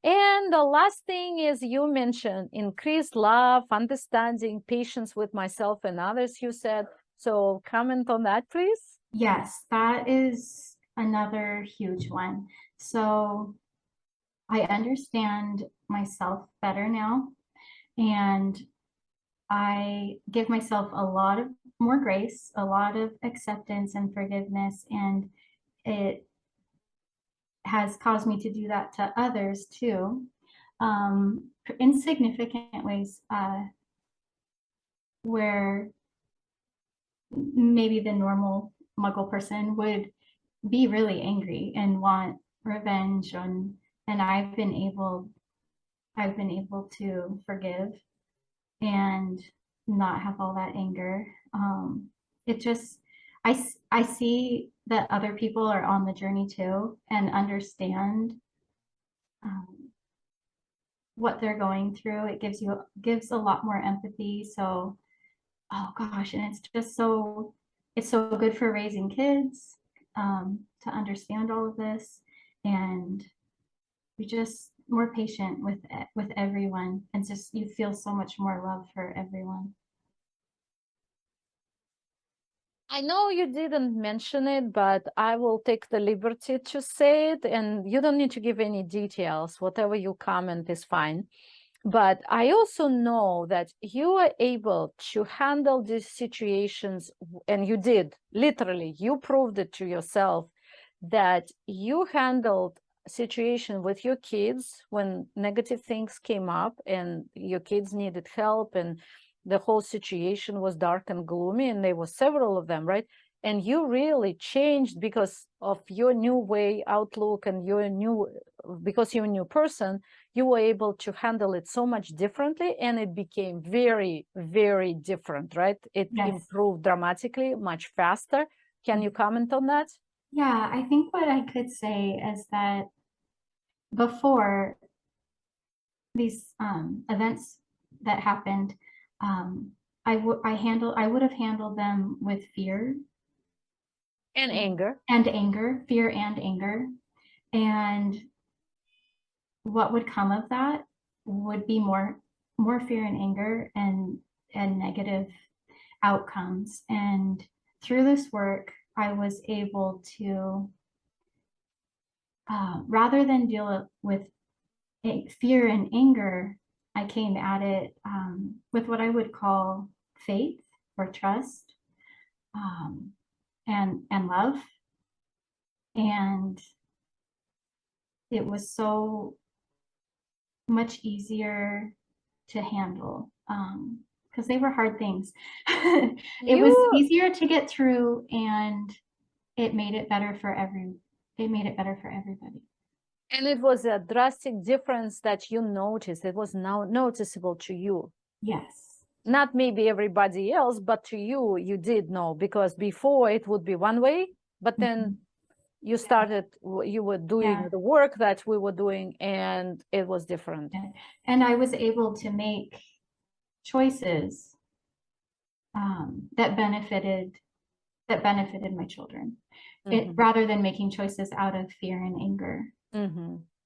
And the last thing is you mentioned increased love, understanding, patience with myself and others, you said. So comment on that, please. Yes, that is another huge one. So I understand myself better now, and I give myself a lot of more grace, a lot of acceptance and forgiveness, and it has caused me to do that to others too, in significant ways, where maybe the normal Muggle person would be really angry and want revenge, and I've been able to forgive and not have all that anger. It just, I see that other people are on the journey too and understand um, what they're going through. It gives a lot more empathy. So, oh gosh, and it's so good for raising kids, to understand all of this, and you're just more patient with everyone, and just you feel so much more love for everyone. I know you didn't mention it, but I will take the liberty to say it, and you don't need to give any details. Whatever you comment is fine. But I also know that you are able to handle these situations, and you did, literally, you proved it to yourself that you handled situation with your kids when negative things came up and your kids needed help and the whole situation was dark and gloomy, and there were several of them, right? And you really changed because of your new way outlook and your new, because you're a new person, you were able to handle it so much differently, and it became very, very different, right? It Yes. improved dramatically, much faster. Can you comment on that? Yeah, I think what I could say is that before these events that happened, I would have handled them with fear And anger. and anger, fear and anger. And what would come of that would be more fear and anger and negative outcomes. And through this work, I was able to, rather than deal with fear and anger, I came at it with what I would call faith or trust, um, and love. And it was so much easier to handle, because they were hard things. It was You easier to get through, and it made it better for it made it better for everybody. And it was a drastic difference that you noticed. It was now noticeable to you. Yes. Not maybe everybody else, but to you, you did know, because before it would be one way, but then you started, you were doing Yeah. the work that we were doing, and it was different. And I was able to make choices, that benefited my children, Mhm. rather than making choices out of fear and anger. Mhm.